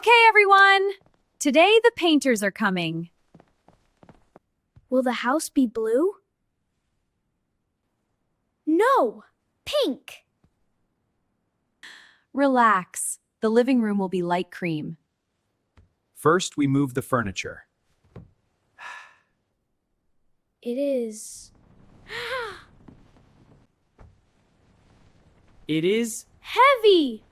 Okay, everyone. Today the painters are coming. Will the house be blue? No, pink. Relax. The living room will be light cream. First, we move the furniture. It is It is heavy.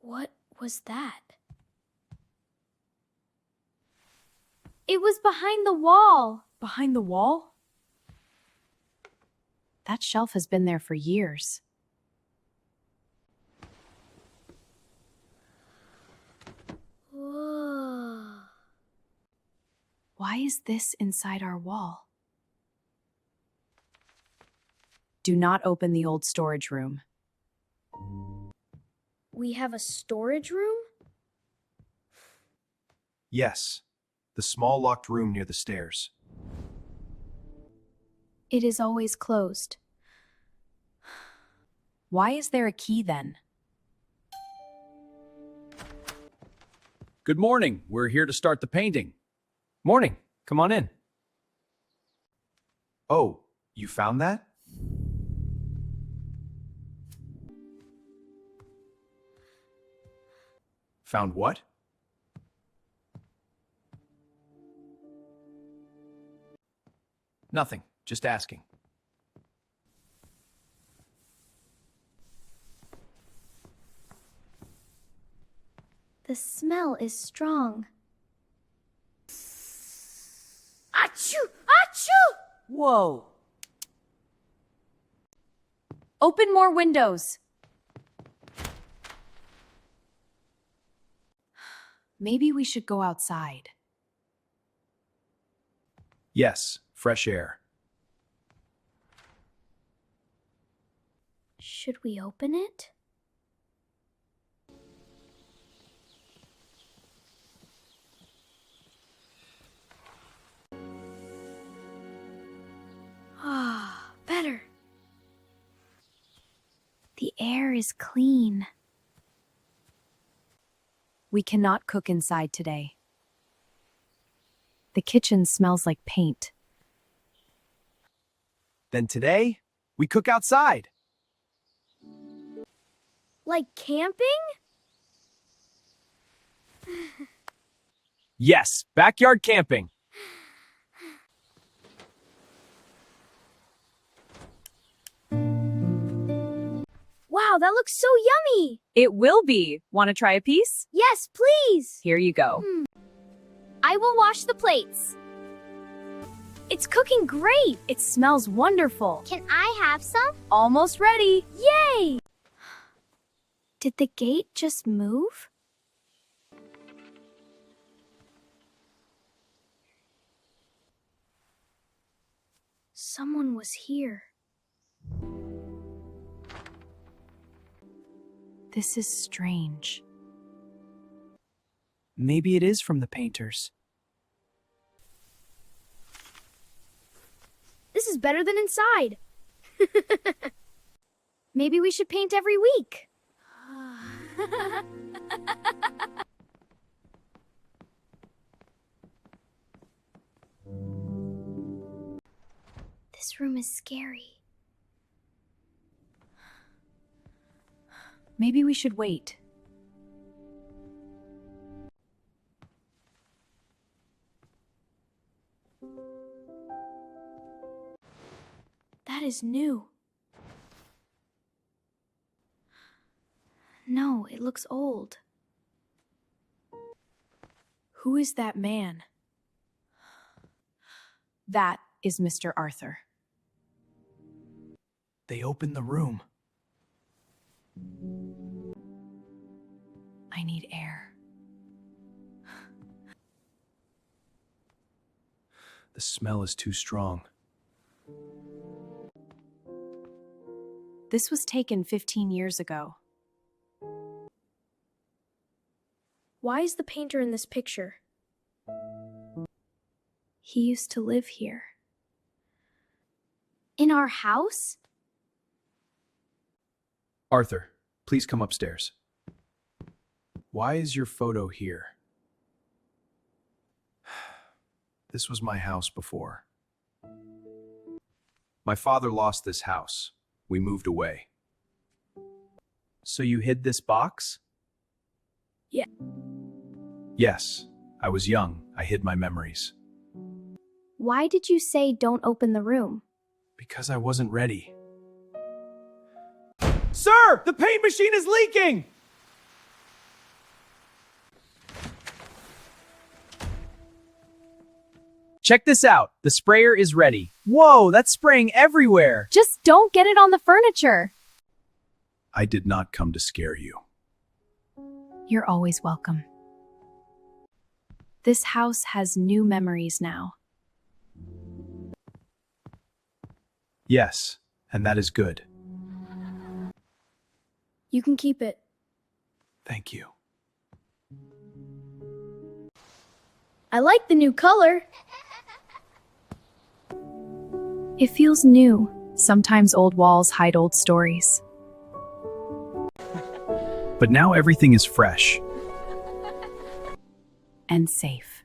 What was that? It was behind the wall. Behind the wall? That shelf has been there for years. Whoa. Why is this inside our wall? Do not open the old storage room. We have a storage room? yes, the small locked room near the stairs. It is always closed. Why is there a key then? Good morning. We're here to start the painting. Morning. Come on in. Oh, you found that? Found what? Nothing. Just asking. The smell is strong. Achoo! Achoo! Whoa! Open more windows. Maybe we should go outside. Yes, fresh air. Should we open it? Ah, better. The air is clean. We cannot cook inside today. The kitchen smells like paint. Then today, we cook outside. Like camping? Yes, backyard camping. Wow, that looks so yummy! It will be. Want to try a piece? Yes, please! Here you go. I will wash the plates. It's cooking great! It smells wonderful. Can I have some? Almost ready. Yay! Did the gate just move? Someone was here. This is strange. Maybe it is from the painters. This is better than inside. Maybe we should paint every week. This room is scary. Maybe we should wait. That is new. No, it looks old. Who is that man? That is Mr. Arthur. They opened the room. I need air. The smell is too strong. This was taken 15 years ago. Why is the painter in this picture? He used to live here. In our house? Arthur, please come upstairs. Why is your photo here? This was my house before. My father lost this house. We moved away. So you hid this box? Yeah. Yes, I was young. I hid my memories. Why did you say don't open the room? Because I wasn't ready. Sir, the paint machine is leaking! Check this out. The sprayer is ready. Whoa, that's spraying everywhere. Just don't get it on the furniture. I did not come to scare you. You're always welcome. This house has new memories now. Yes, and that is good. You can keep it. Thank you. I like the new color. It feels new. Sometimes old walls hide old stories. But now everything is fresh. And safe.